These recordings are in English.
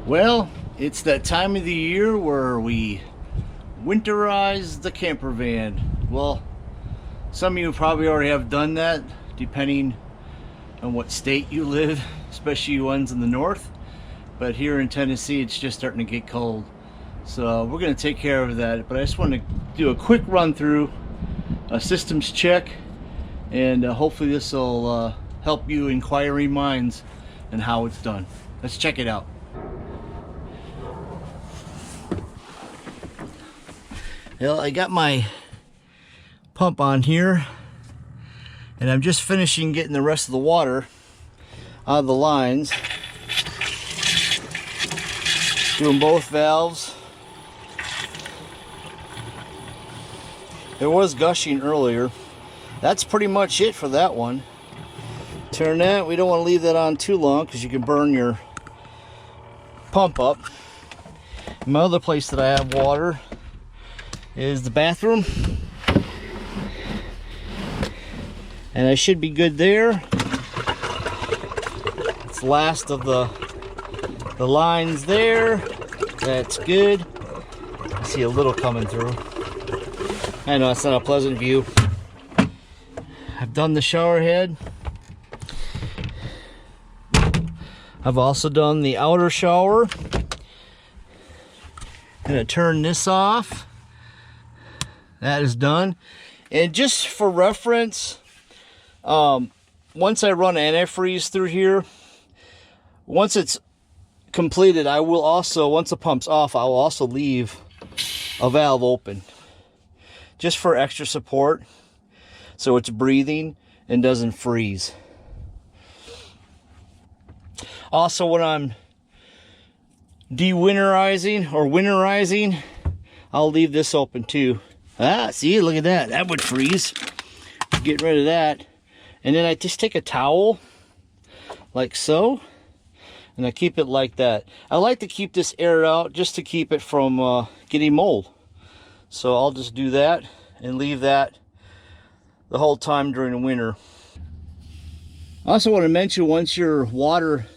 Well, it's that time of the year where we winterize the camper van. Well, some of you probably already have done that, depending on what state you live, especially ones in the north. But here in Tennessee, it's just starting to get cold. So we're going to take care of that. But I just want to do a quick run through, a systems check, and hopefully this will help you inquiring minds and how it's done. Let's check it out. Well, I got my pump on here, and I'm just finishing getting the rest of the water out of the lines. Doing both valves. There was gushing earlier. That's pretty much it for that one. Turn that. We don't want to leave that on too long because you can burn your pump up. My other place that I have water is the bathroom, and I should be good there. It's the last of the lines there. That's good. I see a little coming through. I know it's not a pleasant view. I've done the shower head. I've also done the outer shower. I'm gonna turn this off. That is done. And just for reference, once I run antifreeze through here, once it's completed, I will also, once the pump's off, I will also leave a valve open just for extra support, so it's breathing and doesn't freeze. Also, when I'm de-winterizing or winterizing, I'll leave this open too. Ah, see, look at that. That would freeze. Get rid of that. And then I just take a towel, like so, and I keep it like that. I like to keep this air out just to keep it from getting mold. So I'll just do that and leave that the whole time during the winter. I also want to mention, once your water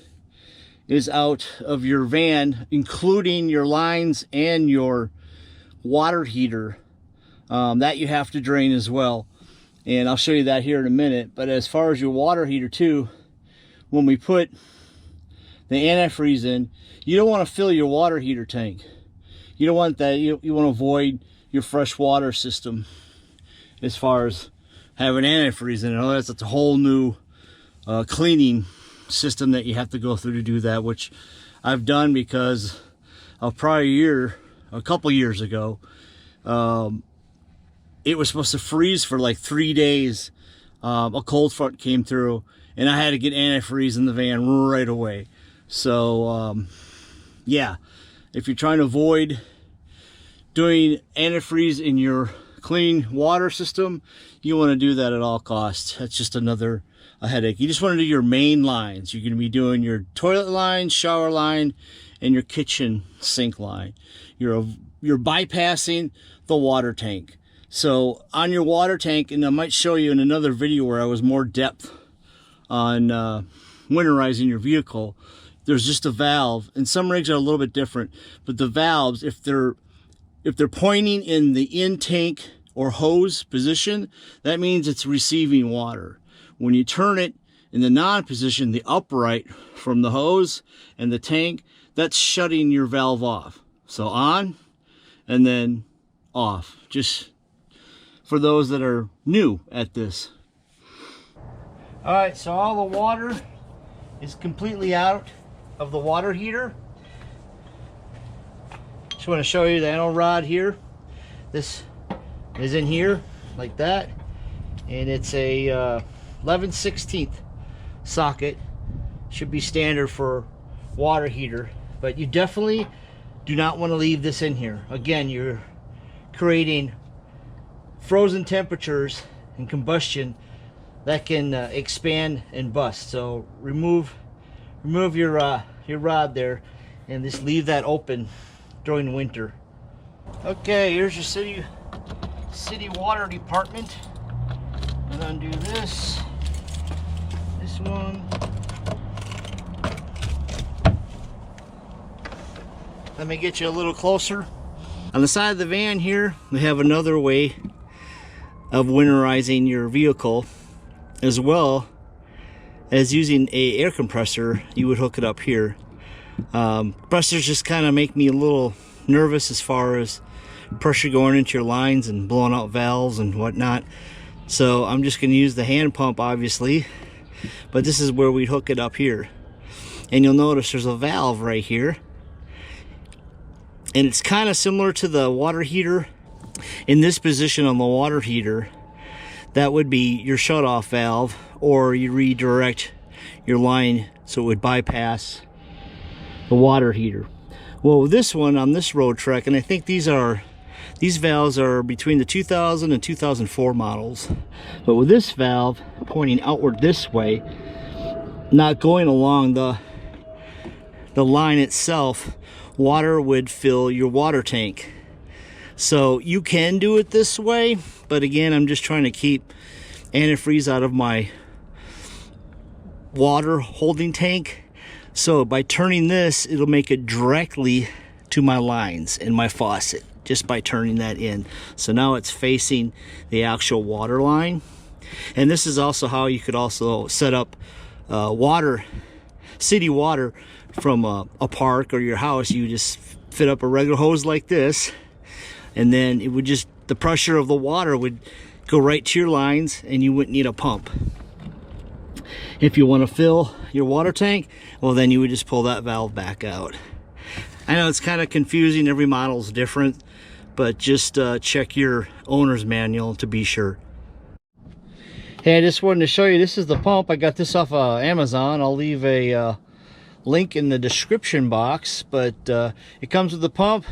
is out of your van, including your lines and your water heater, that you have to drain as well, and I'll show you that here in a minute. But as far as your water heater too, when we put the antifreeze in, you don't want to fill your water heater tank. You don't want that. You want to avoid your fresh water system as far as having antifreeze in it. Otherwise, it's a whole new cleaning system that you have to go through to do that, which I've done because a prior year, a couple years ago, it was supposed to freeze for like 3 days. A cold front came through, and I had to get antifreeze in the van right away. So yeah, if you're trying to avoid doing antifreeze in your clean water system, you want to do that at all costs. That's just a headache. You just want to do your main lines. You're going to be doing your toilet line, shower line, and your kitchen sink line. You're bypassing the water tank. So on your water tank, and I might show you in another video where I was more depth on winterizing your vehicle, there's just a valve, and some rigs are a little bit different, but the valves, if they're pointing in the in tank or hose position, that means it's receiving water. When you turn it in the non position, the upright from the hose and the tank, that's shutting your valve off. So on and then off, just for those that are new at this. All right, so all the water is completely out of the water heater. Just want to show you the angle rod here. This is in here like that, and it's a 11/16 socket. Should be standard for water heater, but you definitely do not want to leave this in here. Again, you're creating frozen temperatures and combustion that can expand and bust. So remove your rod there, and just leave that open during winter. Okay, here's your city water department. And undo this one, Let me get you a little closer. On the side of the van here, we have another way of winterizing your vehicle, as well as using a air compressor. You would hook it up here. Compressors just kind of make me a little nervous as far as pressure going into your lines and blowing out valves and whatnot. So I'm just going to use the hand pump, obviously, but this is where we'd hook it up here. And you'll notice there's a valve right here, and it's kind of similar to the water heater. In this position on the water heater, that would be your shut-off valve, or you redirect your line so it would bypass the water heater. Well, with this one on this Roadtrek, and I think these valves are between the 2000 and 2004 models, but with this valve pointing outward this way, not going along the line itself, water would fill your water tank. So you can do it this way, but again, I'm just trying to keep antifreeze out of my water holding tank. So by turning this, it'll make it directly to my lines in my faucet, just by turning that in. So now it's facing the actual water line. And this is also how you could also set up city water from a park or your house. You just fit up a regular hose like this, and then it would just, the pressure of the water would go right to your lines, and you wouldn't need a pump. If you want to fill your water tank, well, then you would just pull that valve back out. I know it's kind of confusing, every model is different, but just check your owner's manual to be sure. Hey, I just wanted to show you, this is the pump. I got this off Amazon. I'll leave a link in the description box, but it comes with the pump,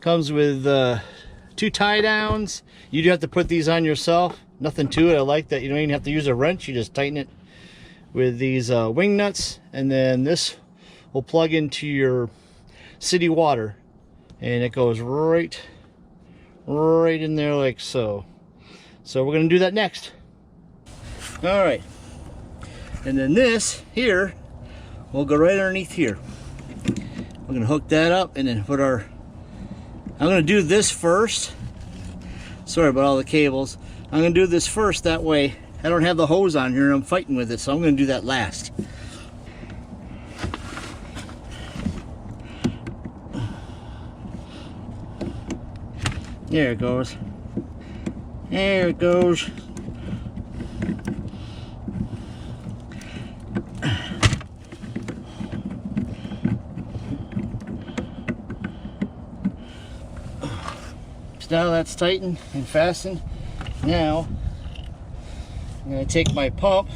comes with 2 tie downs. You do have to put these on yourself, nothing to it. I like that you don't even have to use a wrench, you just tighten it with these wing nuts, and then this will plug into your city water, and it goes right in there like so. So we're gonna do that next. All right, and then this here will go right underneath here. We're gonna hook that up and then put our, I'm gonna do this first. Sorry about all the cables. I'm gonna do this first, that way I don't have the hose on here and I'm fighting with it, so I'm gonna do that last. There it goes. There it goes. So now that's tightened and fastened. Now I'm going to take my pump.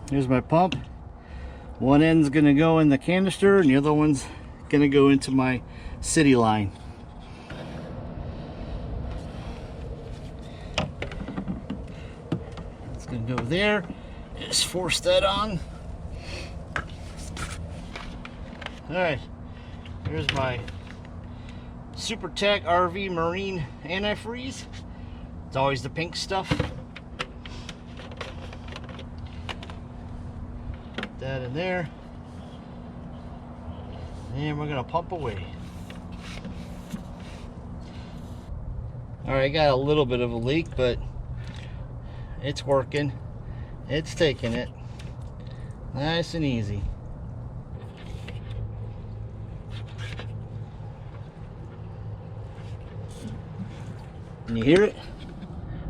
Here's my pump. One end's going to go in the canister and the other one's going to go into my city line. It's going to go there. Just force that on. Alright, here's my SuperTech RV Marine antifreeze. It's always the pink stuff. Put that in there. And we're gonna pump away. Alright, I got a little bit of a leak, but it's working. It's taking it. Nice and easy. Can you hear it?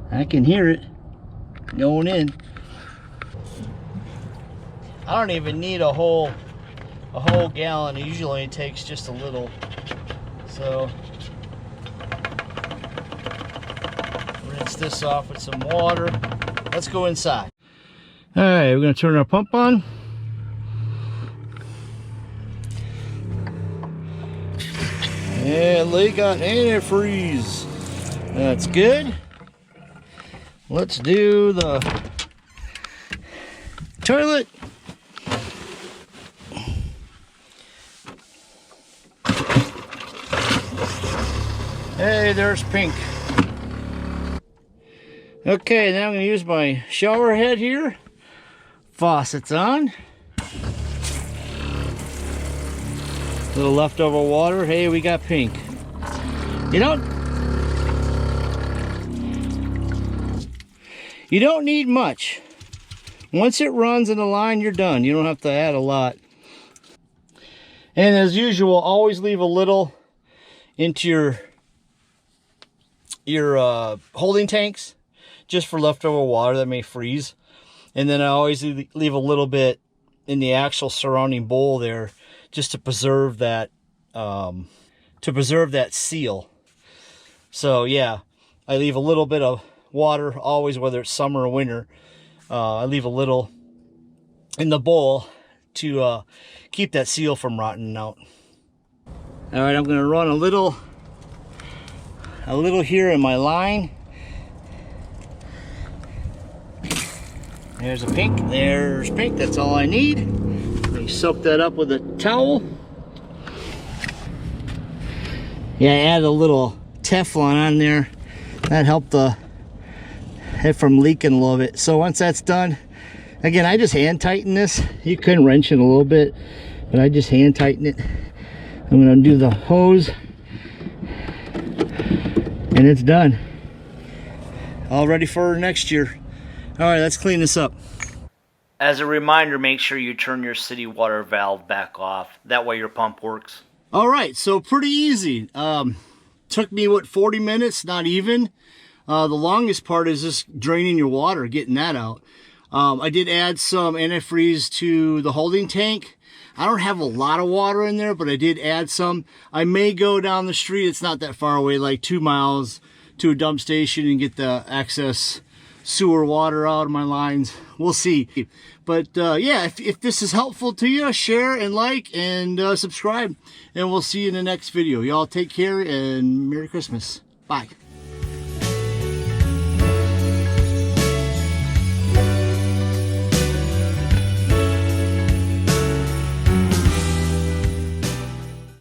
I can hear it going in. I don't even need a whole gallon. It usually only takes just a little. So rinse this off with some water. Let's go inside. All right, we're gonna turn our pump on. And they got antifreeze. That's good. Let's do the toilet. Hey, there's pink. Okay, now I'm going to use my shower head here. Faucet's on. Little leftover water. Hey, we got pink. You don't need much. Once it runs in the line, you're done. You don't have to add a lot. And as usual, always leave a little into your holding tanks, just for leftover water that may freeze. And then I always leave a little bit in the actual surrounding bowl there, just to preserve that seal. So yeah, I leave a little bit of water always, whether it's summer or winter. I leave a little in the bowl to keep that seal from rotting out. All right, I'm going to run a little here in my line. There's a pink. There's pink. That's all I need. Let me soak that up with a towel. Yeah, I added a little Teflon on there. That helped it from leaking a little bit. So once that's done, again, I just hand tighten this. You can wrench it a little bit, but I just hand tighten it. I'm going to do the hose, and it's done. All ready for next year. All right, let's clean this up. As a reminder, make sure you turn your city water valve back off. That way your pump works. All right, so pretty easy. Took me, 40 minutes, not even. The longest part is just draining your water, getting that out. I did add some antifreeze to the holding tank. I don't have a lot of water in there, but I did add some. I may go down the street, it's not that far away, like 2 miles, to a dump station and get the excess sewer water out of my lines. We'll see. But yeah, if this is helpful to you, share and like and subscribe, and we'll see you in the next video. Y'all take care and Merry Christmas. Bye.